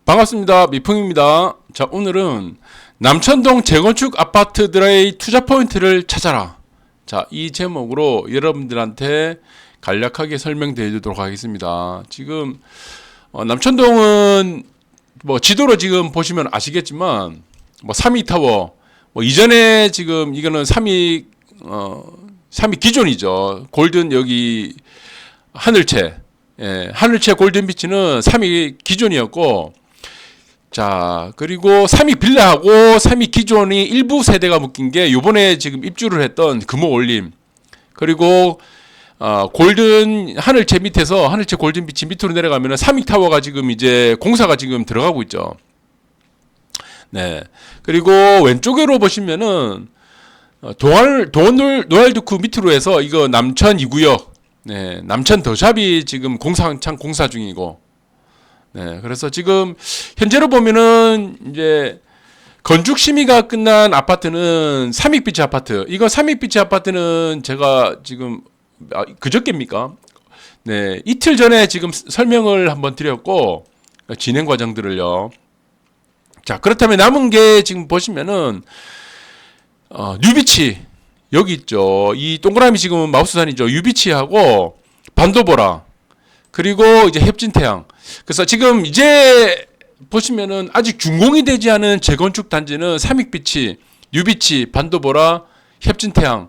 반갑습니다. 미풍입니다. 자, 오늘은 남천동 재건축 아파트들의 투자 포인트를 찾아라. 자, 이 제목으로 여러분들한테 간략하게 설명드려 주도록 하겠습니다. 지금 남천동은 뭐 지도로 지금 보시면 아시겠지만 뭐 3위타워 이전에 지금 이거는 3위 기존이죠. 골든 여기 하늘채 하늘채 골든비치는 3위 기존이었고, 자, 그리고 3위 빌라하고 3위 기존이 일부 세대가 묶인 게 요번에 지금 입주를 했던 금호올림, 그리고 골든 하늘채 밑에서 하늘채 골든비치 밑으로 내려가면은 3위 타워가 지금 이제 공사가 지금 들어가고 있죠. 네. 그리고 왼쪽으로 보시면은 노알두쿠 밑으로 해서 이거 남천 2구역, 네, 남천 더샵이 지금 한창 공사 중이고, 네, 그래서 지금 현재로 보면은 이제 건축 심의가 끝난 아파트는 삼익비치 아파트. 이거 삼익비치 아파트는 제가 지금 그저께입니까? 네, 이틀 전에 지금 설명을 한번 드렸고 진행 과정들을요. 자, 그렇다면 남은 게 지금 보시면은 뉴비치 여기 있죠. 이 동그라미 지금 마우스산이죠. 유비치하고 반도보라, 그리고 이제 협진태양. 그래서 지금 이제 보시면은 아직 준공이 되지 않은 재건축 단지는 삼익비치, 뉴비치, 반도보라, 협진태양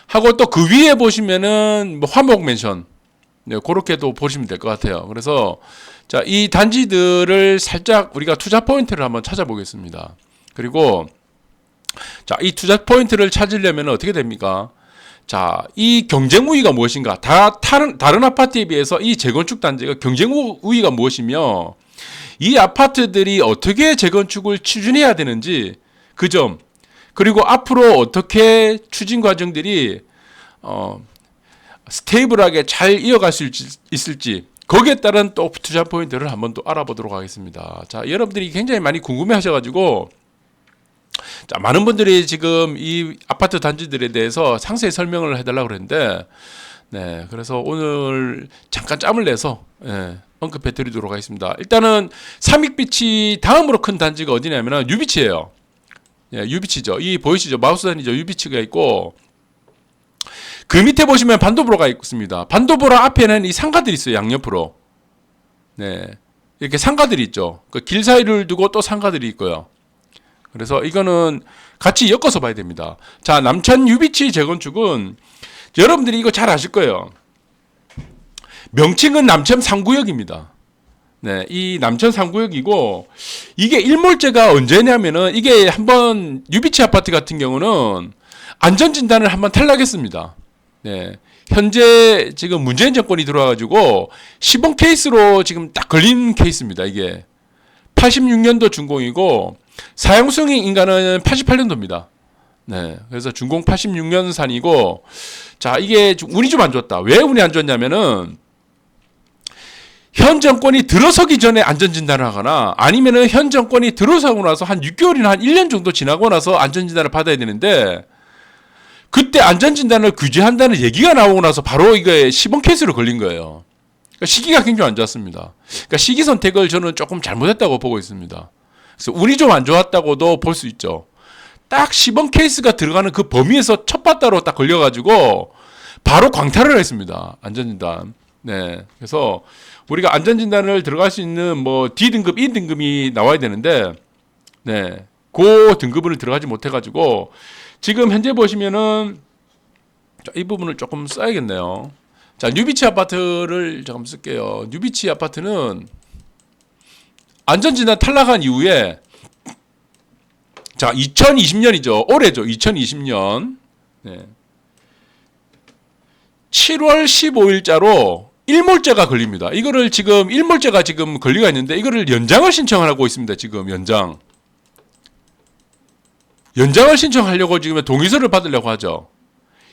하고, 또 그 위에 보시면은 뭐 화목맨션, 네, 그렇게도 보시면 될 것 같아요. 그래서 자, 이 단지들을 살짝 우리가 투자 포인트를 한번 찾아보겠습니다. 그리고 자, 이 투자 포인트를 찾으려면 어떻게 됩니까? 자, 이 경쟁 우위가 무엇인가? 다른 아파트에 비해서 이 재건축 단지가 경쟁 우위가 무엇이며, 이 아파트들이 어떻게 재건축을 추진해야 되는지 그 점, 그리고 앞으로 어떻게 추진 과정들이 스테이블하게 잘 이어갈 수 있을지, 거기에 따른 또 투자 포인트를 한번 또 알아보도록 하겠습니다. 자, 여러분들이 굉장히 많이 궁금해 하셔가지고, 자, 많은 분들이 지금 이 아파트 단지들에 대해서 상세히 설명을 해달라고 그랬는데, 네, 그래서 오늘 잠깐 짬을 내서 언급해 드리도록 하겠습니다. 일단은 삼익비치 다음으로 큰 단지가 어디냐면 유비치예요. 예, 유비치죠. 이 보이시죠? 마우스단이죠. 유비치가 있고, 그 밑에 보시면 반도보라가 있습니다. 반도보라 앞에는 이 상가들이 있어요. 양옆으로. 네, 이렇게 상가들이 있죠. 그 길 사이를 두고 또 상가들이 있고요. 그래서 이거는 같이 엮어서 봐야 됩니다. 자, 남천 유비치 재건축은 여러분들이 이거 잘 아실 거예요. 명칭은 남천 3구역입니다. 네, 이 남천 3구역이고, 이게 일몰제가 언제냐면은, 이게 한번 유비치 아파트 같은 경우는 안전진단을 한번 탈락했습니다. 네, 현재 지금 문재인 정권이 들어와가지고 시범 케이스로 지금 딱 걸린 케이스입니다. 이게 86년도 준공이고 사용승인 인가는 88년도입니다. 네, 그래서 준공 86년산이고, 자, 이게 운이 좀 안 좋았다. 왜 운이 안 좋았냐면은, 현 정권이 들어서기 전에 안전진단을 하거나, 아니면은 현 정권이 들어서고 나서 한 6개월이나 한 1년 정도 지나고 나서 안전진단을 받아야 되는데, 그때 안전진단을 규제한다는 얘기가 나오고 나서 바로 이게 시범 케이스로 걸린 거예요. 그러니까 시기가 굉장히 안 좋았습니다. 그러니까 시기 선택을 저는 조금 잘못했다고 보고 있습니다. 그래서 운이 좀 안 좋았다고도 볼 수 있죠. 딱 시범 케이스가 들어가는 그 범위에서 첫 바다로 딱 걸려가지고 바로 광탈을 했습니다. 안전진단. 네, 그래서 우리가 안전진단을 들어갈 수 있는 뭐 D등급, E등급이 나와야 되는데, 네, 그 등급을 들어가지 못해가지고 지금 현재 보시면은, 자, 이 부분을 조금 써야겠네요. 자, 뉴비치 아파트를 잠깐 쓸게요. 뉴비치 아파트는 안전진단 탈락한 이후에, 자, 2020년이죠. 올해죠. 2020년. 네. 7월 15일자로 일몰제가 걸립니다. 이거를 지금 일몰제가 지금 걸리가 있는데, 이거를 연장을 신청하고 있습니다. 지금 연장을 신청하려고 지금 동의서를 받으려고 하죠.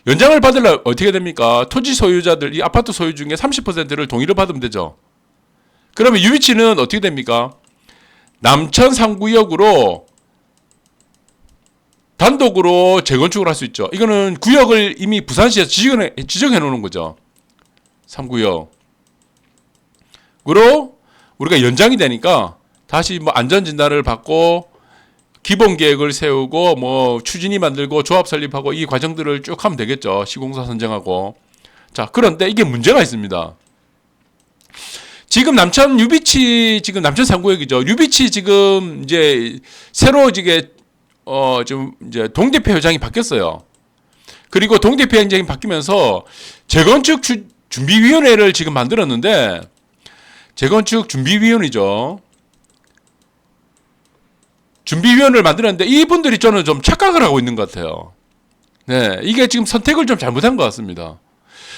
연장을 받으려면 어떻게 됩니까? 토지 소유자들, 이 아파트 소유 중에 30%를 동의를 받으면 되죠. 그러면 유비치는 어떻게 됩니까? 남천 3구역으로 단독으로 재건축을 할 수 있죠. 이거는 구역을 이미 부산시에서 지정해 놓는 거죠. 3구역으로 우리가 연장이 되니까 다시 뭐 안전진단을 받고 기본 계획을 세우고 뭐 추진위 만들고 조합 설립하고 이 과정들을 쭉 하면 되겠죠. 시공사 선정하고. 자, 그런데 이게 문제가 있습니다. 지금 남천 유비치 지금 남천 3구역이죠. 유비치 지금 이제 새로 좀 이제 동대표 회장이 바뀌었어요. 그리고 동대표 회장이 바뀌면서 재건축 준비위원회를 지금 만들었는데 재건축 준비위원이죠. 준비위원회를 만들었는데 이분들이 저는 좀 착각을 하고 있는 것 같아요. 네, 이게 지금 선택을 좀 잘못한 것 같습니다.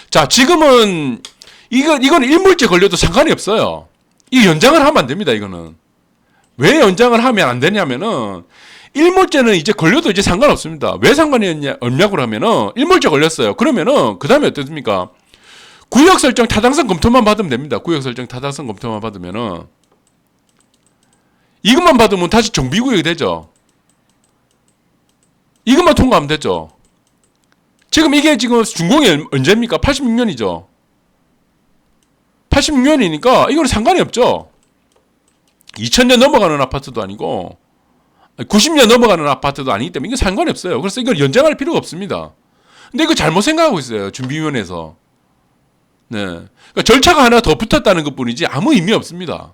자, 지금은 이건 일몰제 걸려도 상관이 없어요. 이 연장을 하면 안 됩니다. 이거는 왜 연장을 하면 안 되냐면은 일몰제는 이제 걸려도 이제 상관없습니다. 왜 상관이 없냐고 하면은 일몰제 걸렸어요. 그러면은 그 다음에 어떻습니까? 구역 설정 타당성 검토만 받으면 됩니다. 구역 설정 타당성 검토만 받으면은 이것만 받으면 다시 정비구역이 되죠. 이것만 통과하면 되죠. 지금 이게 지금 준공이 언제입니까? 86년이죠. 86년이니까 이거는 상관이 없죠. 2000년 넘어가는 아파트도 아니고 90년 넘어가는 아파트도 아니기 때문에 이거 상관이 없어요. 그래서 이걸 연장할 필요가 없습니다. 근데 이거 잘못 생각하고 있어요. 준비위원회에서. 네. 그러니까 절차가 하나 더 붙었다는 것 뿐이지 아무 의미 없습니다.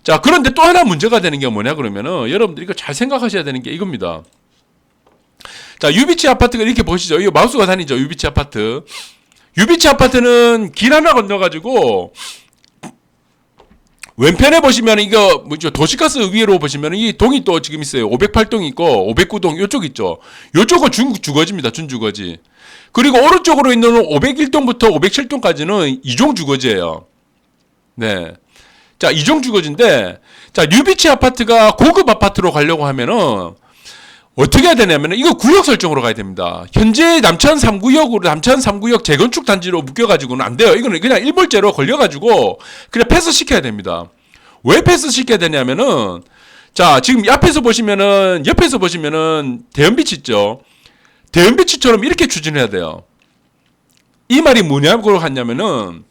자, 그런데 또 하나 문제가 되는 게 뭐냐 그러면은 여러분들이 이거 잘 생각하셔야 되는 게 이겁니다. 자, 유비치 아파트가 이렇게 보시죠. 이거 마우스가 다니죠. 유비치 아파트. 유비치 아파트는 길 하나 건너가지고 왼편에 보시면 이거 뭐죠? 도시가스 위로 보시면 이 동이 또 지금 있어요. 508동 있고 509동 요쪽 있죠. 요쪽은 주거지입니다. 준주거지. 그리고 오른쪽으로 있는 501동부터 507동까지는 이종 주거지예요. 네. 자, 이종 주거지인데 자, 유비치 아파트가 고급 아파트로 가려고 하면은 어떻게 해야 되냐면 이거 구역 설정으로 가야 됩니다. 현재 남천 3구역 재건축 단지로 묶여가지고는 안 돼요. 이거는 그냥 일몰제로 걸려가지고 그냥 패스 시켜야 됩니다. 왜 패스 시켜야 되냐면은 자, 지금 옆에서 보시면은 대연비치 있죠. 대연비치처럼 이렇게 추진해야 돼요. 이 말이 뭐냐고 하냐면은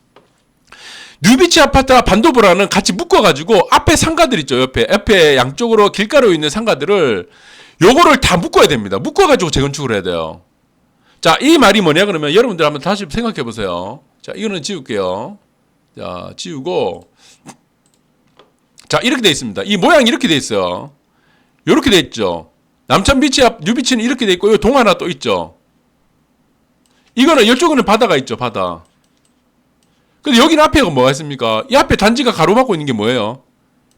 뉴비치 아파트와 반도보라는 같이 묶어가지고 앞에 상가들 있죠. 옆에 양쪽으로 길가로 있는 상가들을 요거를 다 묶어야 됩니다. 묶어가지고 재건축을 해야 돼요. 자, 이 말이 뭐냐 그러면 여러분들 한번 다시 생각해 보세요. 자, 이거는 지울게요. 자, 지우고 자, 이렇게 돼 있습니다. 이 모양이 이렇게 돼 있어요. 요렇게 돼 있죠. 남천 비치 앞 뉴비치는 이렇게 돼 있고 요 동 하나 또 있죠. 이거는 이쪽에는 바다가 있죠. 바다. 근데 여기는 앞에가 뭐가 있습니까? 이 앞에 단지가 가로막고 있는 게 뭐예요?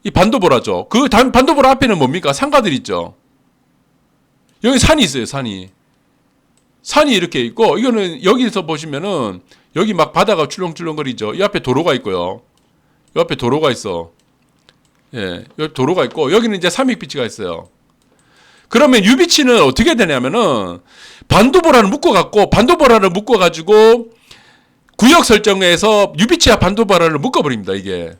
이 반도보라죠. 그 반도보라 앞에는 뭡니까? 상가들 있죠. 여기 산이 있어요. 산이 이렇게 있고 이거는 여기서 보시면은 여기 막 바다가 출렁출렁거리죠. 이 앞에 도로가 있고요. 이 앞에 도로가 있어. 예, 여기 도로가 있고 여기는 이제 삼익비치가 있어요. 그러면 유비치는 어떻게 되냐면은 반도보라를 묶어가지고 구역 설정에서 유비치와 반도보라를 묶어버립니다. 이게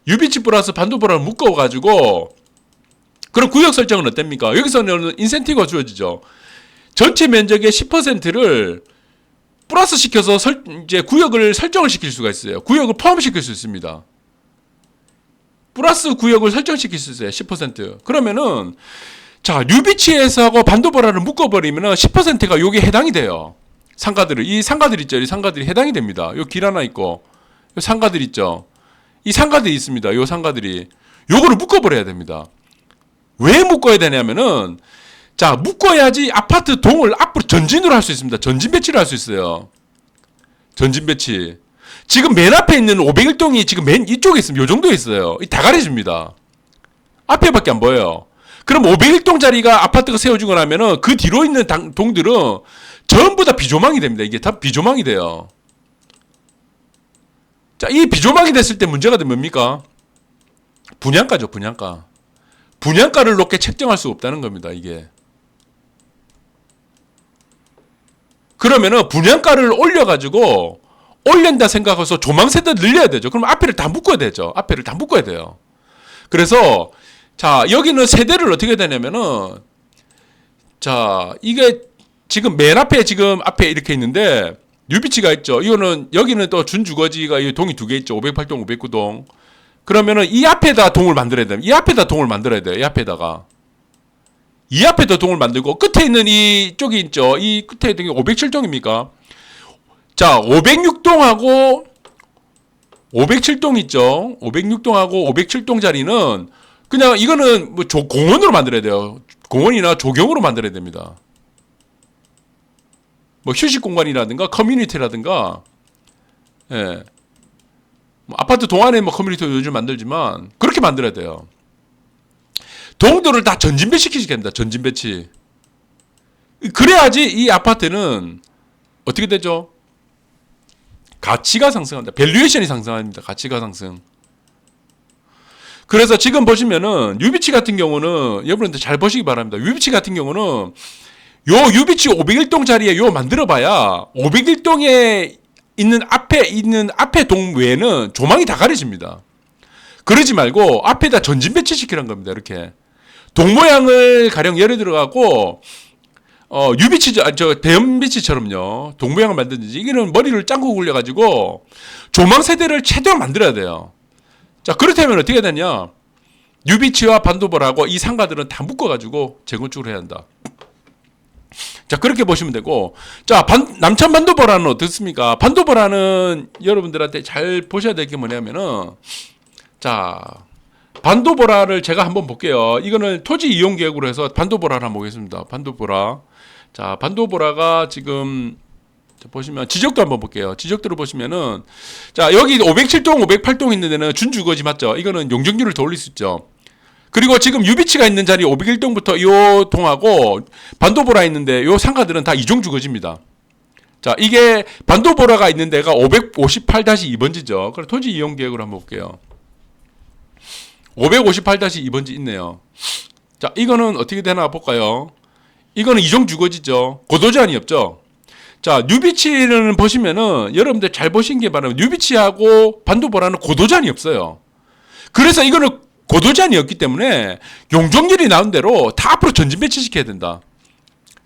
유비치 플러스 반도보라를 묶어가지고 그럼 구역 설정은 어땠습니까? 여기서는 인센티브가 주어지죠. 전체 면적의 10%를 플러스 시켜서 이제 구역을 설정을 시킬 수가 있어요. 구역을 포함시킬 수 있습니다. 플러스 구역을 설정시킬 수 있어요. 10%. 그러면은 자, 뉴비치에서 하고 반도보라를 묶어버리면은 10%가 요게 해당이 돼요. 이 상가들 있죠. 이 상가들이 해당이 됩니다. 요 길 하나 있고 요 상가들 있죠. 이 상가들이 있습니다. 요 상가들이 요거를 묶어버려야 됩니다. 왜 묶어야 되냐면은 자, 묶어야지 아파트 동을 앞으로 전진으로 할 수 있습니다. 전진 배치를 할 수 있어요. 전진 배치. 지금 맨 앞에 있는 501동이 지금 맨 이쪽에 있습니다. 요 정도에 있어요. 이 다 가려집니다. 앞에밖에 안 보여요. 그럼 501동 자리가 아파트가 세워지고 나면은 그 뒤로 있는 동들은 전부 다 비조망이 됩니다. 이게 다 비조망이 돼요. 자, 이 비조망이 됐을 때 문제가 되면 뭡니까? 분양가죠, 분양가. 분양가를 높게 책정할 수 없다는 겁니다, 이게. 그러면은 분양가를 올린다 생각해서 조망세대 늘려야 되죠. 그럼 앞에를 다 묶어야 되죠. 앞에를 다 묶어야 돼요. 그래서 자, 여기는 세대를 어떻게 되냐면은 자, 이게 지금 맨 앞에 앞에 이렇게 있는데 유비치가 있죠. 여기는 또 준주거지가 이 동이 두 개 있죠. 508동, 509동. 그러면은 이 앞에다 동을 만들어야 돼요. 이 앞에다 동을 만들어야 돼요. 이 앞에다가. 이 앞에다 동을 만들고 끝에 있는 이 쪽이 있죠. 이 끝에 있는 게 507동입니까? 자, 506동하고 507동 있죠. 506동하고 507동 자리는 그냥 이거는 뭐 공원으로 만들어야 돼요. 공원이나 조경으로 만들어야 됩니다. 뭐 휴식 공간이라든가 커뮤니티라든가, 예. 뭐 아파트 동안에 뭐 커뮤니티 요즘 만들지만 그렇게 만들어야 돼요. 동들을 다 전진 배치시켜야 됩니다. 전진 배치. 그래야지 이 아파트는 어떻게 되죠? 가치가 상승합니다. 밸류에이션이 상승합니다. 가치가 상승. 그래서 지금 보시면은 유비치 같은 경우는 여러분들 잘 보시기 바랍니다. 유비치 같은 경우는 요 유비치 501동 자리에 요 만들어봐야 501동에 있는 앞에 동 외에는 조망이 다 가려집니다. 그러지 말고 앞에다 전진 배치시키는 겁니다. 이렇게 동 모양을 가령 예를 들어갖고 유비치 저 대연비치처럼요 동 모양을 만든지 이거는 머리를 짱구 굴려가지고 조망 세대를 최대한 만들어야 돼요. 자, 그렇다면 어떻게 되냐? 유비치와 반도벌하고 이 상가들은 다 묶어가지고 재건축을 해야 한다. 자, 그렇게 보시면 되고, 자, 남천 반도벌하는 어떻습니까? 반도벌하는 여러분들한테 잘 보셔야 될 게 뭐냐면은, 자, 반도보라를 제가 한번 볼게요. 이거는 토지 이용 계획으로 해서 반도보라를 한번 보겠습니다. 반도보라. 자, 반도보라가 지금 보시면 지적도 한번 볼게요. 지적도를 보시면은 자, 여기 507동, 508동 있는 데는 준주거지 맞죠? 이거는 용적률을 더 올릴 수 있죠. 그리고 지금 유비치가 있는 자리 501동부터 이 동하고 반도보라 있는데 요 상가들은 다 이종주거지입니다. 자, 이게 반도보라가 있는 데가 558-2번지죠. 그럼 토지 이용 계획으로 한번 볼게요. 558-2번지 있네요. 자, 이거는 어떻게 되나 볼까요? 이거는 이종주거지죠. 고도제한이 없죠. 자, 뉴비치는 보시면은 여러분들 잘 보신 게 바로 뉴비치하고 반도보라는 고도제한이 없어요. 그래서 이거는 고도제한이 없기 때문에 용적률이 나온 대로 다 앞으로 전진 배치시켜야 된다.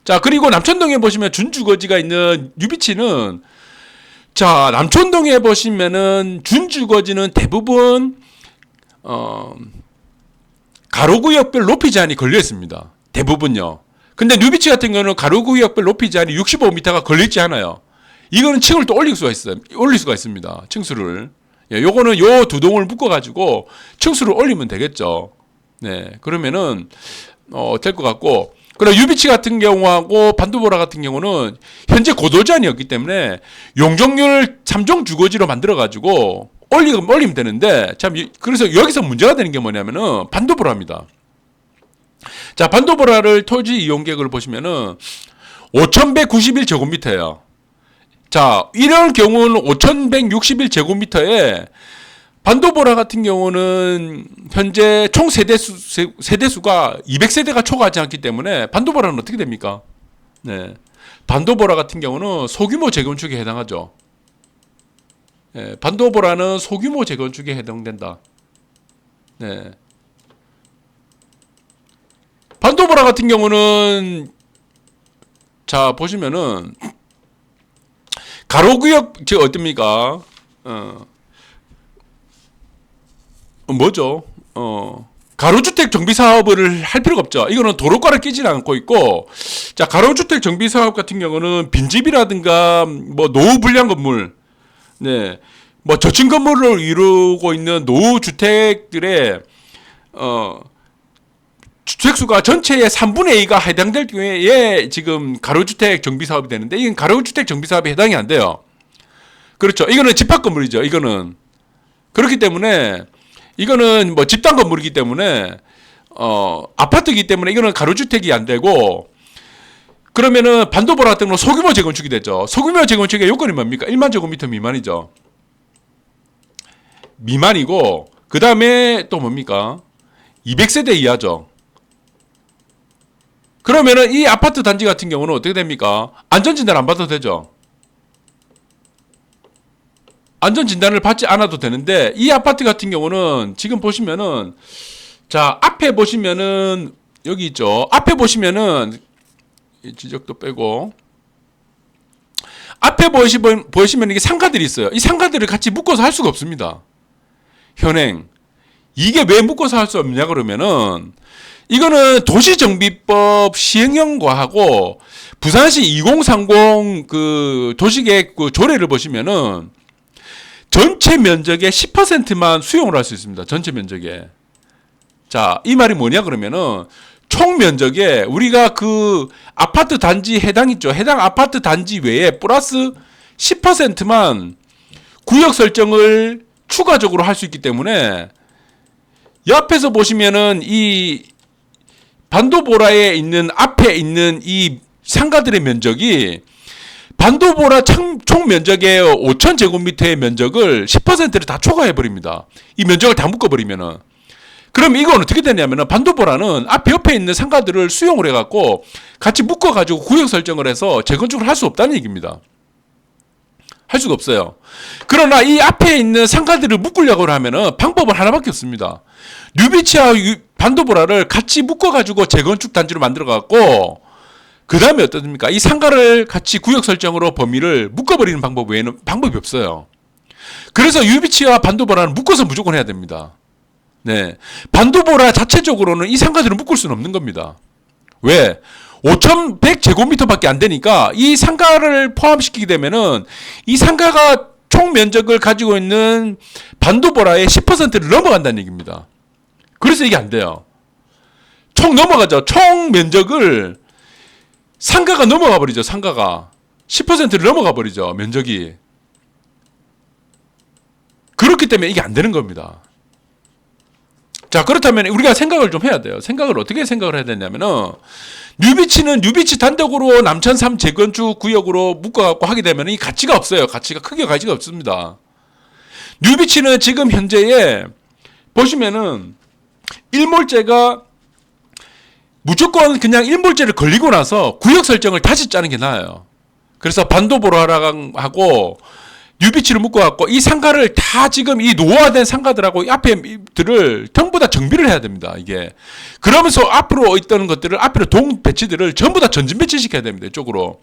자, 그리고 남천동에 보시면 준주거지가 있는 뉴비치는 자, 남천동에 보시면은 준주거지는 대부분 가로구역별 높이 제한이 걸려 있습니다. 대부분요. 근데 뉴비치 같은 경우는 가로구역별 높이 제한이 65m가 걸려있지 않아요. 이거는 층을 또 올릴 수가 있어요. 올릴 수가 있습니다. 층수를. 예, 요거는 요 두 동을 묶어가지고 층수를 올리면 되겠죠. 네, 그러면은 될 것 같고. 그리고 유비치 같은 경우하고 반도보라 같은 경우는 현재 고도 제한이 없기 때문에 용적률 3종 주거지로 만들어가지고 올리면 되는데 참 그래서 여기서 문제가 되는 게 뭐냐면은 반도보라입니다. 자, 반도보라를 토지 이용 계획을 보시면은 5,191제곱미터예요. 자, 이런 경우는 5,161제곱미터에 반도보라 같은 경우는 현재 총 세대수가 200세대가 초과하지 않기 때문에 반도보라는 어떻게 됩니까? 네. 반도보라 같은 경우는 소규모 재건축에 해당하죠. 네. 반도보라는 소규모 재건축에 해당된다. 네. 반도보라 같은 경우는 자, 보시면은 가로구역 저 어떻습니까? 뭐죠? 가로주택 정비 사업을 할 필요가 없죠. 이거는 도로가를 끼지 않고 있고, 자, 가로주택 정비 사업 같은 경우는 빈집이라든가 뭐 노후 불량 건물, 네, 뭐 저층 건물을 이루고 있는 노후 주택들의 주택수가 전체의 3분의 2가 해당될 경우에 지금 가로주택 정비 사업이 되는데 이건 가로주택 정비 사업에 해당이 안 돼요. 그렇죠. 이거는 집합 건물이죠. 이거는 그렇기 때문에 이거는 뭐 집단 건물이기 때문에 아파트이기 때문에 이거는 가로주택이 안 되고 그러면은 반도보라 같은 경우는 소규모 재건축이 되죠. 소규모 재건축의 요건이 뭡니까? 1만 제곱미터 미만이죠. 미만이고 그 다음에 또 뭡니까? 200세대 이하죠. 그러면은 이 아파트 단지 같은 경우는 어떻게 됩니까? 안전진단 안 받아도 되죠. 안전진단을 받지 않아도 되는데 이 아파트 같은 경우는 지금 보시면은 자, 앞에 보시면은 여기 있죠. 앞에 보시면은 이 지적도 빼고 앞에 보시면 이게 상가들이 있어요. 이 상가들을 같이 묶어서 할 수가 없습니다. 현행. 이게 왜 묶어서 할 수 없냐 그러면은 이거는 도시정비법 시행령과하고 부산시 2030 그 도시계획 그 조례를 보시면은 전체 면적의 10%만 수용을 할 수 있습니다. 전체 면적에. 자, 이 말이 뭐냐 그러면은 총 면적에 우리가 그 아파트 단지 해당 있죠. 해당 아파트 단지 외에 플러스 10%만 구역 설정을 추가적으로 할 수 있기 때문에 옆에서 보시면은 이 반도보라에 있는 앞에 있는 이 상가들의 면적이 반도보라 총 면적의 5,000제곱미터의 면적을 10%를 다 초과해 버립니다. 이 면적을 다 묶어 버리면은 그럼 이건 어떻게 되냐면은 반도보라는 앞에 옆에 있는 상가들을 수용을 해갖고 같이 묶어가지고 구역 설정을 해서 재건축을 할 수 없다는 얘기입니다. 할 수가 없어요. 그러나 이 앞에 있는 상가들을 묶으려고 하면은 방법은 하나밖에 없습니다. 뉴비치와 반도보라를 같이 묶어가지고 재건축 단지로 만들어갖고 그 다음에 어떻습니까? 이 상가를 같이 구역 설정으로 범위를 묶어버리는 방법 외에는 방법이 없어요. 그래서 유비치와 반도보라는 묶어서 무조건 해야 됩니다. 네, 반도보라 자체적으로는 이 상가들을 묶을 수는 없는 겁니다. 왜? 5,100제곱미터밖에 안 되니까 이 상가를 포함시키게 되면은 이 상가가 총 면적을 가지고 있는 반도보라의 10%를 넘어간다는 얘기입니다. 그래서 이게 안 돼요. 총 넘어가죠. 총 면적을 상가가 넘어가 버리죠. 상가가 10%를 넘어가 버리죠. 면적이. 그렇기 때문에 이게 안 되는 겁니다. 자, 그렇다면 우리가 생각을 좀 해야 돼요. 생각을 어떻게 생각을 해야 되냐면은 뉴비치는 뉴비치 단독으로 남천 3 재건축 구역으로 묶어갖고 하게 되면 이 가치가 없어요. 크게 가치가 없습니다. 뉴비치는 지금 현재에 보시면은 일몰제가 무조건 그냥 일몰제를 걸리고 나서 구역 설정을 다시 짜는 게 나아요. 그래서 반도보라하고 뉴비치를 묶어갖고 이 상가를 다 지금 이 노후화된 상가들하고 이 앞에들을 전부 다 정비를 해야 됩니다. 이게 그러면서 앞으로 있던 것들을 앞으로 동 배치들을 전부 다 전진 배치시켜야 됩니다. 이쪽으로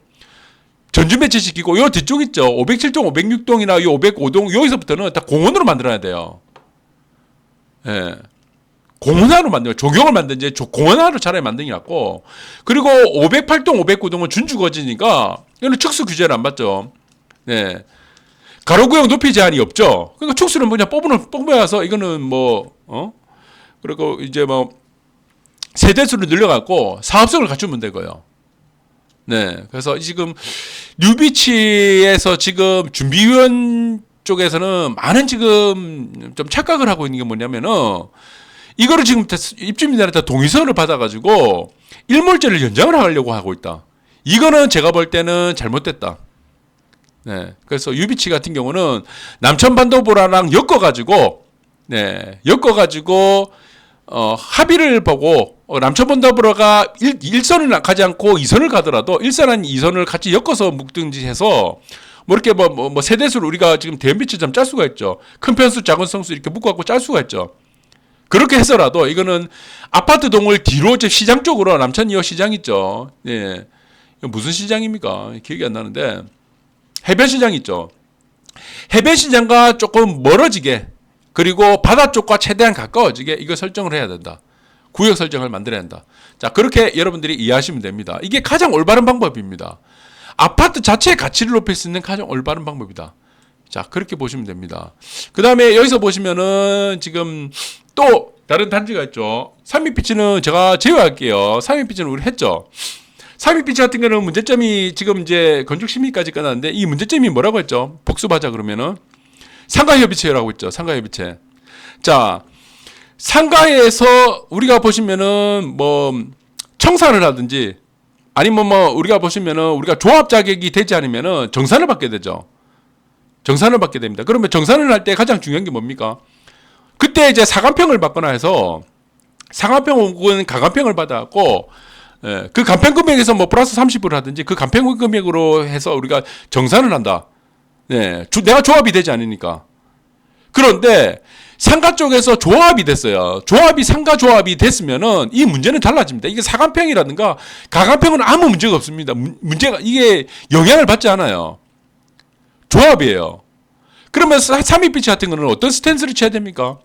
전진 배치시키고 요 뒤쪽 있죠. 507동, 506동이나 이 505동 여기서부터는 다 공원으로 만들어야 돼요. 예. 공원화로 만들어요. 조경을 만든지 공원화로 차라리 만드는 게 낫고 그리고 508동, 509동은 준주거지니까 이거는 축수 규제를 안 받죠. 네. 가로구역 높이 제한이 없죠. 그러니까 축수는 그냥 뽑아서 이거는 그리고 이제 세대수를 늘려갖고 사업성을 갖추면 되고요. 네. 그래서 지금 뉴비치에서 지금 준비위원 쪽에서는 많은 지금 좀 착각을 하고 있는 게 뭐냐면은 이거를 지금 입주민들한테 동의서를 받아가지고 일몰제를 연장을 하려고 하고 있다. 이거는 제가 볼 때는 잘못됐다. 네, 그래서 유비치 같은 경우는 남천 반도보라랑 엮어가지고 합의를 보고 남천 반도보라가 1선을 가지 않고 2선을 가더라도 1선, 2선을 같이 엮어서 묶든지 해서 이렇게 세대수를 우리가 지금 대연비치처럼 짤 수가 있죠. 큰 편수, 작은 성수 이렇게 묶어갖고 짤 수가 있죠. 그렇게 해서라도 이거는 아파트 동을 뒤로 시장 쪽으로 남천 2호 시장 있죠. 예. 무슨 시장입니까? 기억이 안 나는데 해변시장 있죠. 해변시장과 조금 멀어지게 그리고 바다 쪽과 최대한 가까워지게 이거 설정을 해야 된다. 구역 설정을 만들어야 한다. 자, 그렇게 여러분들이 이해하시면 됩니다. 이게 가장 올바른 방법입니다. 아파트 자체의 가치를 높일 수 있는 가장 올바른 방법이다. 자, 그렇게 보시면 됩니다. 그 다음에 여기서 보시면은 지금 또 다른 단지가 있죠. 삼익비치는 제가 제외할게요. 삼익비치는 우리 했죠. 삼익비치 같은 경우는 문제점이 지금 이제 건축 심의까지 끝났는데 이 문제점이 뭐라고 했죠? 복습하자 그러면은 상가협의체라고 했죠. 상가협의체. 자, 상가에서 우리가 보시면은 청산을 하든지 아니면 우리가 보시면은 우리가 조합 자격이 되지 않으면은 정산을 받게 되죠. 정산을 받게 됩니다. 그러면 정산을 할 때 가장 중요한 게 뭡니까? 그때 이제 사간평을 받거나 해서 상한평 혹은 가간평을 받아갖고 그 간평 금액에서 플러스 30%를 하든지 그 간평 금액으로 해서 우리가 정산을 한다. 네, 내가 조합이 되지 않으니까. 그런데 상가 쪽에서 조합이 됐어요. 상가 조합이 됐으면은 이 문제는 달라집니다. 이게 사간평이라든가 가간평은 아무 문제가 없습니다. 문제가 이게 영향을 받지 않아요. 조합이에요. 그러면 삼익비치 같은 거는 어떤 스탠스를 취해야 됩니까?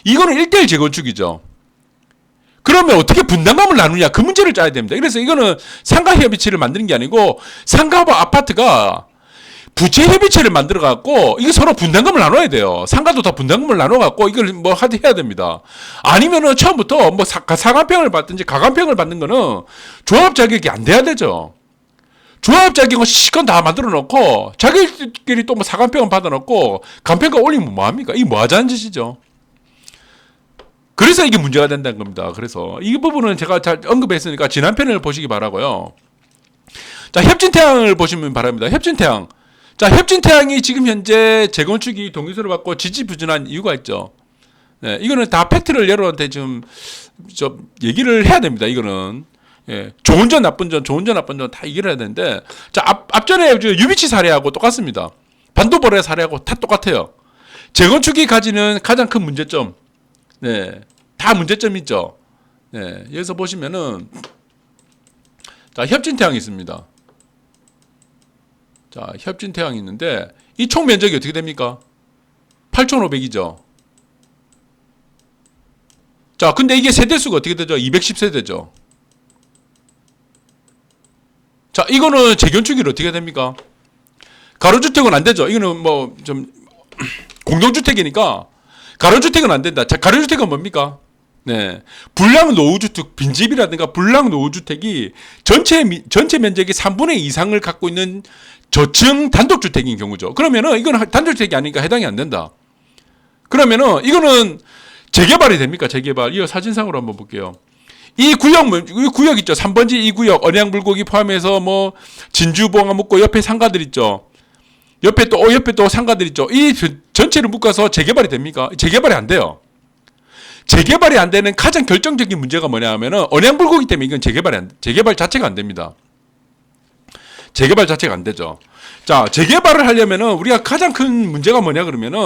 이거는 1대1 재건축이죠. 그러면 어떻게 분담금을 나누냐, 그 문제를 짜야 됩니다. 그래서 이거는 상가협의체를 만드는 게 아니고 상가와 아파트가 부채협의체를 만들어 갖고 이게 서로 분담금을 나눠야 돼요. 상가도 다 분담금을 나눠 갖고 이걸 뭐 해야 됩니다. 아니면은 처음부터 뭐 상한평을 받든지 가간평을 받는 거는 조합 자격이 안 돼야 되죠. 조합 자격은 시건 다 만들어 놓고 자기들끼리 또 뭐 사간평을 받아 놓고 간평가 올리면 뭐 합니까? 이게 뭐 하자는 짓이죠. 그래서 이게 문제가 된다는 겁니다. 그래서 이 부분은 제가 잘 언급했으니까 지난 편을 보시기 바라고요. 자, 협진태양을 보시면 바랍니다. 협진태양. 자, 협진태양이 지금 현재 재건축이 동의서를 받고 지지부진한 이유가 있죠. 네, 이거는 다 팩트를 여러분한테 지금 좀 얘기를 해야 됩니다. 이거는. 예, 좋은 점, 나쁜 점, 좋은 점, 나쁜 점 다 얘기를 해야 되는데, 자, 앞전에 유비치 사례하고 똑같습니다. 반도보레 사례하고 다 똑같아요. 재건축이 가지는 가장 큰 문제점. 네, 다 문제점이 있죠. 네, 여기서 보시면은, 자, 협진태양이 있습니다. 자, 협진태양이 있는데, 이 총 면적이 어떻게 됩니까? 8,500이죠. 자, 근데 이게 세대수가 어떻게 되죠? 210세대죠. 자, 이거는 재건축이 어떻게 됩니까? 가로주택은 안 되죠. 이거는 뭐, 좀, 공동주택이니까, 가로주택은 안 된다. 자, 가로주택은 뭡니까? 네. 불량 노후주택, 빈집이라든가 불량 노후주택이 전체 면적의 3분의 2 이상을 갖고 있는 저층 단독주택인 경우죠. 그러면은 이건 단독주택이 아니니까 해당이 안 된다. 그러면은 이거는 재개발이 됩니까? 재개발. 이 사진상으로 한번 볼게요. 이 구역 있죠. 3번지 이 구역, 언양불고기 포함해서 뭐, 진주봉화 묶고 옆에 상가들 있죠. 옆에 또 상가들 있죠. 이 전체를 묶어서 재개발이 됩니까? 재개발이 안 돼요. 재개발이 안 되는 가장 결정적인 문제가 뭐냐 하면은, 언양불고기 때문에 이건 재개발 자체가 안 됩니다. 재개발 자체가 안 되죠. 자, 재개발을 하려면은 우리가 가장 큰 문제가 뭐냐 그러면은,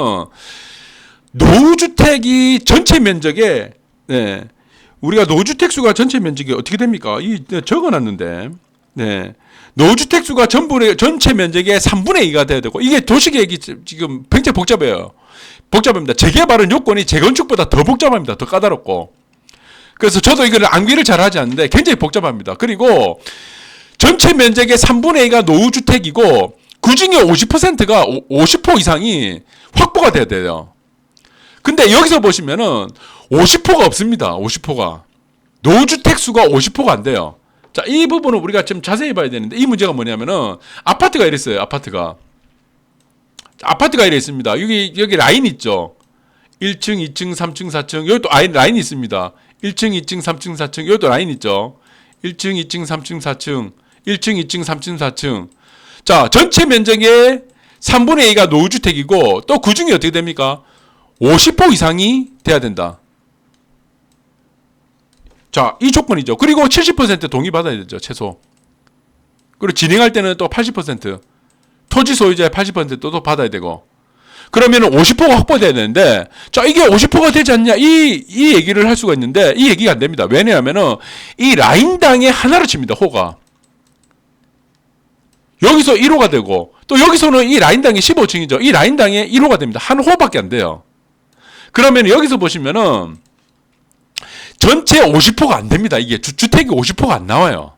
노후주택이 전체 면적에, 네. 우리가 노후주택 수가 전체 면적이 어떻게 됩니까? 적어놨는데, 네. 노후주택 수가 전체 면적의 3분의 2가 돼야 되고, 이게 도시계획이 지금 굉장히 복잡해요. 복잡합니다. 재개발은 요건이 재건축보다 더 복잡합니다. 더 까다롭고. 그래서 저도 이거를 암기를 잘 하지 않는데 굉장히 복잡합니다. 그리고 전체 면적의 3분의 2가 노후주택이고, 그 중에 50%가 50% 이상이 확보가 돼야 돼요. 근데 여기서 보시면은 50%가 없습니다. 50%가. 노후주택 수가 50%가 안 돼요. 자, 이 부분은 우리가 좀 자세히 봐야 되는데, 이 문제가 뭐냐면은, 아파트가 이랬어요. 아파트가 이래 있습니다. 여기 라인 있죠. 1층, 2층, 3층, 4층. 여기 또 라인이 있습니다. 1층, 2층, 3층, 4층. 여기 또 라인 있죠. 1층, 2층, 3층, 4층. 1층, 2층, 3층, 4층. 자, 전체 면적의 3분의 2가 노후주택이고, 또 그 중에 어떻게 됩니까? 50% 이상이 돼야 된다. 자, 이 조건이죠. 그리고 70% 동의받아야 되죠, 최소. 그리고 진행할 때는 또 80%, 토지 소유자의 80%도 받아야 되고. 그러면 50%가 확보돼야 되는데, 자, 이게 50%가 되지 않냐? 이 얘기를 할 수가 있는데, 이 얘기가 안 됩니다. 왜냐하면은, 이 라인당에 하나로 칩니다, 호가. 여기서 1호가 되고, 또 여기서는 이 라인당이 15층이죠. 이 라인당에 1호가 됩니다. 한 호밖에 안 돼요. 그러면 여기서 보시면은, 전체 50%가 안 됩니다. 이게 주택이 50%가 안 나와요.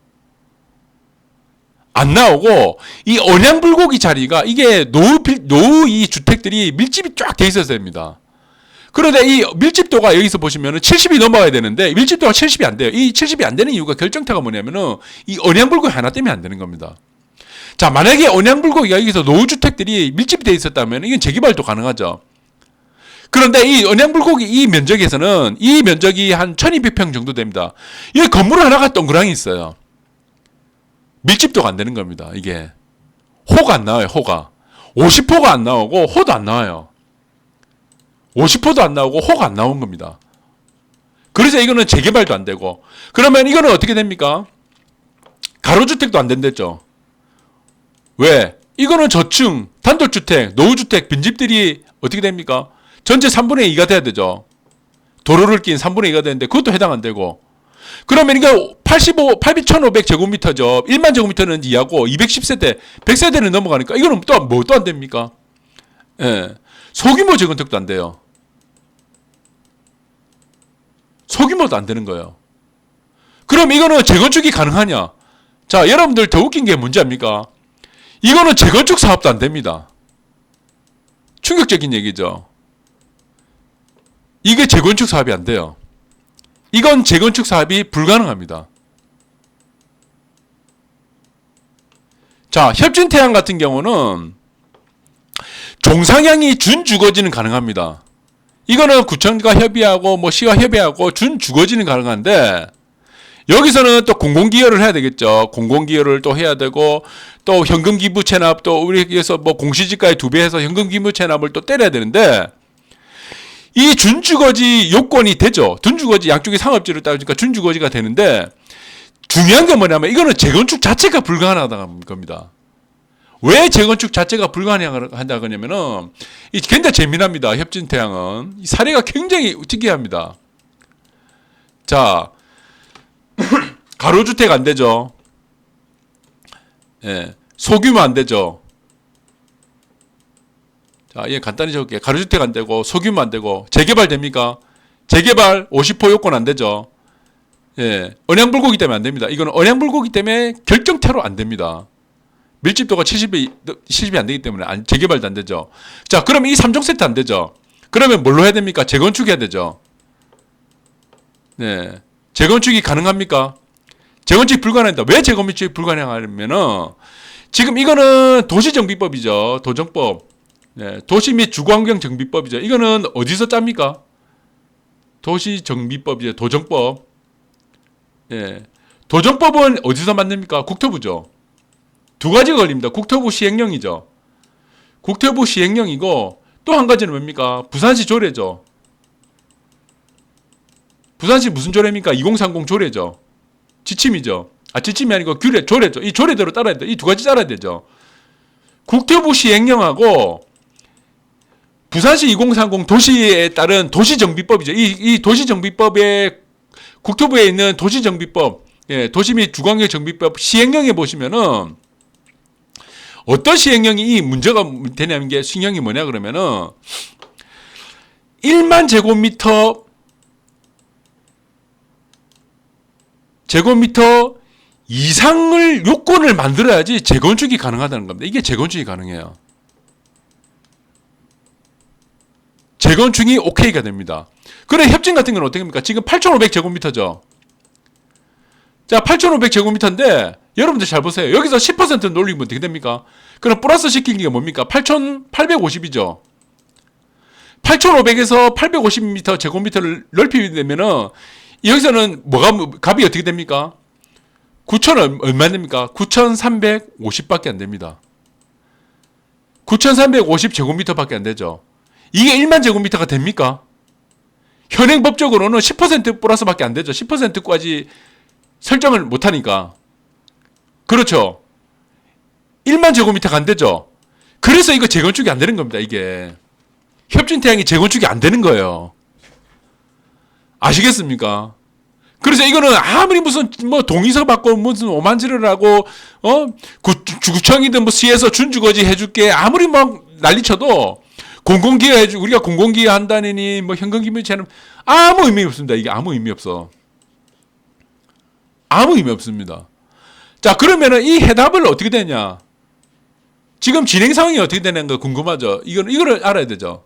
안 나오고, 이 언양불고기 자리가, 이게 노후 이 주택들이 밀집이 쫙 돼 있어야 됩니다. 그런데 이 밀집도가 여기서 보시면은 70이 넘어가야 되는데, 밀집도가 70이 안 돼요. 이 70이 안 되는 이유가 결정타가 뭐냐면은, 이 언양불고기 하나 때문에 안 되는 겁니다. 자, 만약에 언양불고기가 여기서 노후주택들이 밀집이 돼 있었다면, 이건 재개발도 가능하죠. 그런데 이 언양불고기 이 면적에서는 이 면적이 한 1200평 정도 됩니다. 이 건물 하나가 동그랑이 있어요. 밀집도가 안 되는 겁니다. 이게 호가 안 나와요. 호가 50%가 안 나오고 호도 안 나와요. 50%도 안 나오고 호가 안 나온 겁니다. 그래서 이거는 재개발도 안 되고, 그러면 이거는 어떻게 됩니까? 가로주택도 안 된댔죠. 왜? 이거는 저층 단독주택, 노후주택, 빈집들이 어떻게 됩니까? 전체 3분의 2가 돼야 되죠. 도로를 낀 3분의 2가 되는데 그것도 해당 안 되고. 그러면 이거 8,500제곱미터죠. 1만 제곱미터는 이하고 210세대, 100세대는 넘어가니까 이거는 또 안 됩니까? 예. 소규모 재건축도 안 돼요. 소규모도 안 되는 거예요. 그럼 이거는 재건축이 가능하냐? 자, 여러분들 더 웃긴 게 뭔지 압니까? 이거는 재건축 사업도 안 됩니다. 충격적인 얘기죠. 이게 재건축 사업이 안 돼요. 이건 재건축 사업이 불가능합니다. 자, 협진태양 같은 경우는 종상향이 준주거지는 가능합니다. 이거는 구청과 협의하고 뭐 시와 협의하고 준주거지는 가능한데 여기서는 또 공공기여를 해야 되겠죠. 공공기여를 또 해야 되고 또 현금기부 체납 또 우리에서 뭐 공시지가의 2배 해서 현금기부 체납을 또 때려야 되는데 이 준주거지 요건이 되죠. 준주거지 양쪽이 상업지를 따지니까 준주거지가 되는데 중요한 게 뭐냐면 이거는 재건축 자체가 불가능하다는 겁니다. 왜 재건축 자체가 불가능하다 그러냐면은 이 굉장히 재미납니다. 협진태양은 이 사례가 굉장히 특이합니다. 자, 가로주택 안 되죠. 예, 소규모 안 되죠. 자, 예, 간단히 적을게요. 가로주택 안 되고 소규모 안 되고 재개발 됩니까? 재개발 50% 요건 안 되죠. 예, 언양불고기 때문에 안 됩니다. 이거는 언양불고기 때문에 결정태로 안 됩니다. 밀집도가 70이 안 되기 때문에 재개발도 안 되죠. 자, 그럼 이 3종 세트 안 되죠. 그러면 뭘로 해야 됩니까? 재건축 해야 되죠. 네. 재건축이 가능합니까? 재건축이 불가능하다. 왜 재건축이 불가능하냐면은 지금 이거는 도시정비법이죠. 도정법. 네. 도시 및 주거환경정비법이죠. 이거는 어디서 짭니까? 도시정비법이죠. 도정법. 예. 도정법은 어디서 만듭니까? 국토부죠. 두 가지가 걸립니다. 국토부 시행령이죠. 국토부 시행령이고 또 한 가지는 뭡니까? 부산시 조례죠. 부산시 무슨 조례입니까? 2030 조례죠. 지침이죠. 아, 지침이 아니고 규례, 조례죠. 이 조례대로 따라야 돼. 이 두 가지 따라야 되죠. 국토부 시행령하고 부산시 2030 도시에 따른 도시정비법이죠. 이 도시정비법에 국토부에 있는 도시정비법, 예, 도시 및 주거환경 정비법 시행령에 보시면은 어떤 시행령이 이 문제가 되냐는 게 시행령이 뭐냐 그러면은 1만 제곱미터 이상을 요건을 만들어야지 재건축이 가능하다는 겁니다. 이게 재건축이 가능해요. 재건축이 오케이가 됩니다. 그래 협진 같은 건 어떻게 됩니까? 지금 8,500제곱미터죠. 자, 8,500제곱미터인데 여러분들 잘 보세요. 여기서 10% 올리면 어떻게 됩니까? 그럼 플러스 시킨 게 뭡니까? 8,850이죠. 8,500에서 850m 제곱미터를 넓히게 되면은 여기서는 값이 어떻게 됩니까? 9,000 얼마 됩니까? 9,350밖에 안 됩니다. 9,350 제곱미터밖에 안 되죠. 이게 1만 제곱미터가 됩니까? 현행법적으로는 10% 플러스밖에 안 되죠. 10%까지 설정을 못하니까. 그렇죠. 1만 제곱미터가 안 되죠. 그래서 이거 재건축이 안 되는 겁니다. 이게 협진태양이 재건축이 안 되는 거예요. 아시겠습니까? 그래서 이거는 아무리 무슨 뭐 동의서 받고 무슨 오만지를 하고 구청이든 뭐 시에서 준주거지 해줄게 아무리 막 난리쳐도 공공기여 해주 우리가 공공기여 한다느니 뭐 현금기밀체는 아무 의미 없습니다. 이게 아무 의미 없어. 아무 의미 없습니다. 자, 그러면은 이 해답을 어떻게 되냐? 지금 진행 상황이 어떻게 되는 거 궁금하죠? 이거를 알아야 되죠.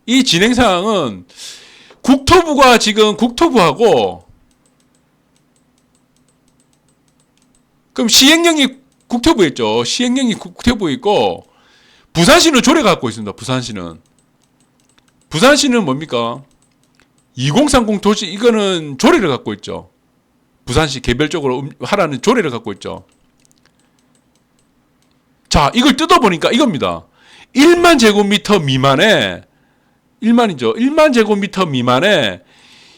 이 진행 상황은 국토부가 지금 국토부하고 그럼 시행령이 국토부에 있죠. 시행령이 국토부에 있고 부산시는 조례가 갖고 있습니다. 부산시는 뭡니까? 2030 도시 이거는 조례를 갖고 있죠. 부산시 개별적으로 하라는 조례를 갖고 있죠. 자, 이걸 뜯어보니까 이겁니다. 1만 제곱미터 미만에 1만 제곱미터 미만에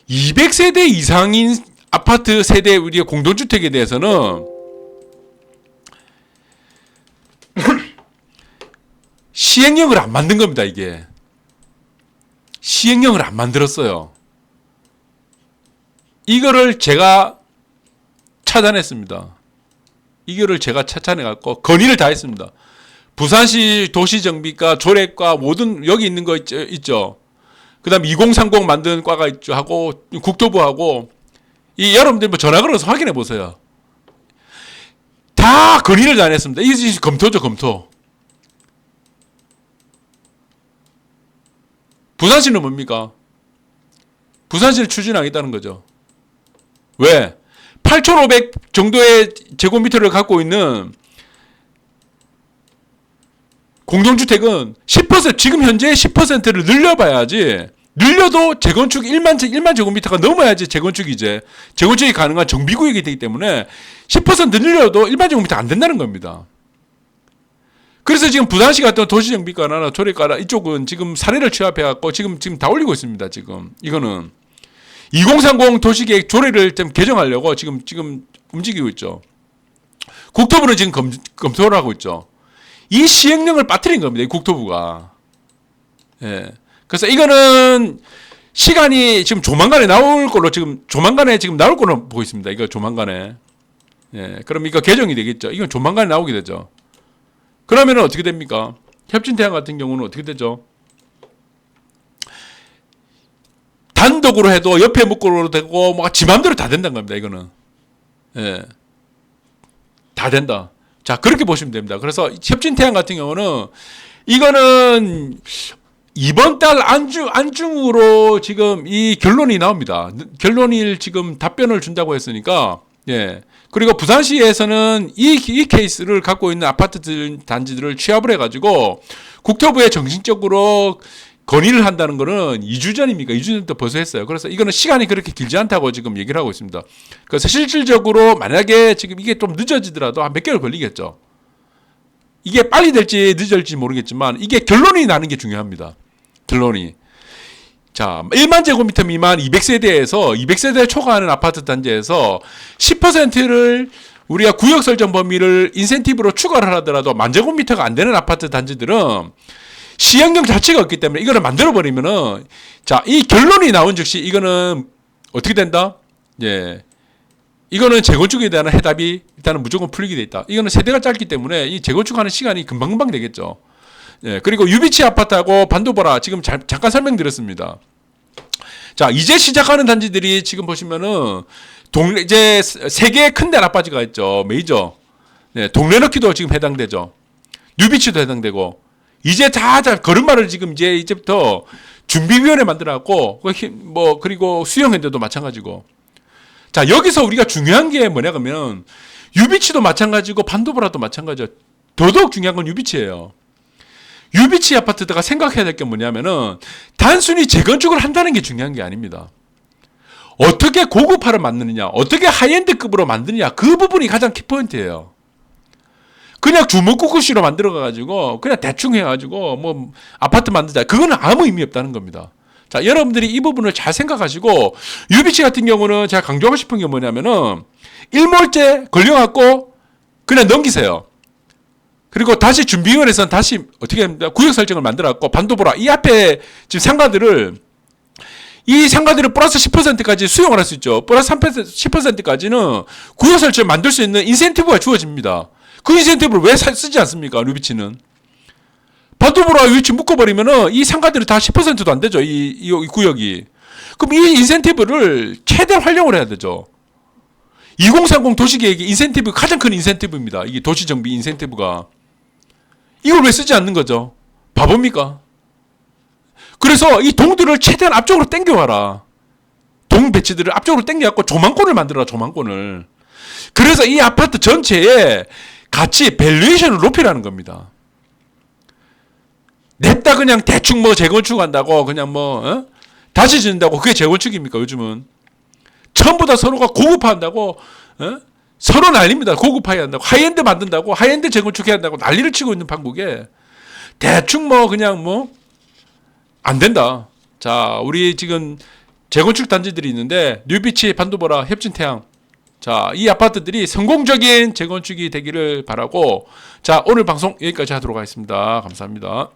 200세대 이상인 아파트 세대 우리가 공동주택에 대해서는 시행령을 안 만든 겁니다. 이게 시행령을 안 만들었어요. 이거를 제가 찾아냈습니다. 이거를 제가 찾아내갖고 건의를 다 했습니다. 부산시 도시정비과 조례과 모든 여기 있는 거 있죠. 그다음 2030 만든 과가 있죠 하고 국토부하고 이 여러분들 뭐 전화 걸어서 확인해 보세요. 다 건의를 다 했습니다. 이게 검토죠, 검토. 부산시는 뭡니까? 부산시를 추진하겠다는 거죠. 왜? 8,500 정도의 제곱미터를 갖고 있는 공동주택은 10% 지금 현재 10%를 늘려봐야지. 늘려도 재건축 1만 제곱미터가 넘어야지 재건축이 가능한 정비구역이 되기 때문에 10% 늘려도 1만 제곱미터 안 된다는 겁니다. 그래서 지금 부산시 같은 도시정비과나 조례과나 이쪽은 지금 사례를 취합해갖고 지금 다 올리고 있습니다. 지금 이거는 2030 도시계획 조례를 좀 개정하려고 지금 움직이고 있죠. 국토부는 지금 검토를 하고 있죠. 이 시행령을 빠뜨린 겁니다. 이 국토부가. 예. 그래서 이거는 시간이 지금 조만간에 나올 걸로 나올 걸로 보고 있습니다. 이거 조만간에. 예. 그럼 이거 개정이 되겠죠. 이건 조만간에 나오게 되죠. 그러면은 어떻게 됩니까? 협진태양 같은 경우는 어떻게 되죠? 단독으로 해도 옆에 묶어도 되고 뭐 지 맘대로 다 된다는 겁니다. 이거는. 예. 다 된다. 자, 그렇게 보시면 됩니다. 그래서 협진태양 같은 경우는 이거는 이번 달 안중으로 지금 이 결론이 나옵니다. 결론이 지금 답변을 준다고 했으니까, 예. 그리고 부산시에서는 이 케이스를 갖고 있는 아파트 단지들을 취합을 해가지고 국토부에 정식적으로 건의를 한다는 거는 2주 전입니까? 2주 전부터 벌써 했어요. 그래서 이거는 시간이 그렇게 길지 않다고 지금 얘기를 하고 있습니다. 그래서 실질적으로 만약에 지금 이게 좀 늦어지더라도 한 몇 개월 걸리겠죠. 이게 빨리 될지 늦을지 모르겠지만 이게 결론이 나는 게 중요합니다. 결론이. 자, 1만 제곱미터 미만 200세대에서 200세대 초과하는 아파트 단지에서 10%를 우리가 구역 설정 범위를 인센티브로 추가를 하더라도 10,000제곱미터가 안 되는 아파트 단지들은 시행령 자체가 없기 때문에 이거를 만들어버리면은, 자, 이 결론이 나온 즉시 이거는 어떻게 된다? 예. 이거는 재건축에 대한 해답이 일단은 무조건 풀리게 돼 있다. 이거는 세대가 짧기 때문에 이 재건축하는 시간이 금방금방 되겠죠. 예. 그리고 유비치 아파트하고 반도보라 지금 잠깐 설명드렸습니다. 자, 이제 시작하는 단지들이 지금 보시면은 이제 세 개의 큰 데 아파트가 있죠. 메이저. 네, 동래너키도 지금 해당되죠. 뉴비치도 해당되고. 이제 다 걸음마를 지금 이제부터 준비위원회 만들어갖고 뭐 그리고 수영현대도 마찬가지고. 자, 여기서 우리가 중요한 게 뭐냐 그러면 유비치도 마찬가지고 반도보라도 마찬가지죠. 더더욱 중요한 건 유비치예요. 유비치 아파트가 생각해야 될 게 뭐냐면은 단순히 재건축을 한다는 게 중요한 게 아닙니다. 어떻게 고급화를 만드느냐, 어떻게 하이엔드급으로 만드느냐, 그 부분이 가장 키포인트예요. 그냥 주먹구구시로 만들어가지고 그냥 대충 해가지고 뭐 아파트 만들자, 그거는 아무 의미 없다는 겁니다. 자, 여러분들이 이 부분을 잘 생각하시고, 유비치 같은 경우는 제가 강조하고 싶은 게 뭐냐면은 일몰제 걸려갖고 그냥 넘기세요. 그리고 다시 준비위원회에서는 다시 어떻게 합니까? 구역 설정을 만들어갖고 반도보라 이 앞에 지금 상가들을 플러스 10%까지 수용을 할 수 있죠. 플러스 10%까지는 구역 설정을 만들 수 있는 인센티브가 주어집니다. 그 인센티브를 왜 쓰지 않습니까? 유비치는. 반도보라 유비치 묶어버리면은 이 상가들이 다 10%도 안 되죠. 이 구역이. 그럼 이 인센티브를 최대한 활용을 해야 되죠. 2030 도시계획의 인센티브, 가장 큰 인센티브입니다. 이게 도시정비 인센티브가. 이걸 왜 쓰지 않는 거죠? 바보입니까? 그래서 이 동들을 최대한 앞쪽으로 당겨와라. 동 배치들을 앞쪽으로 당겨갖고 조망권을 만들어라, 조망권을. 그래서 이 아파트 전체에 가치, 밸류에이션을 높이라는 겁니다. 냅다 그냥 대충 뭐 재건축한다고, 그냥 뭐, 다시 짓는다고, 그게 재건축입니까, 요즘은? 전부 다 서로가 고급화한다고, 서로 난립니다. 고급화해야 한다고, 하이엔드 만든다고, 하이엔드 재건축해야 한다고 난리를 치고 있는 판국에 대충 뭐 그냥 뭐 안 된다. 자, 우리 지금 재건축 단지들이 있는데 뉴비치, 반도보라, 협진태양, 자, 이 아파트들이 성공적인 재건축이 되기를 바라고, 자, 오늘 방송 여기까지 하도록 하겠습니다. 감사합니다.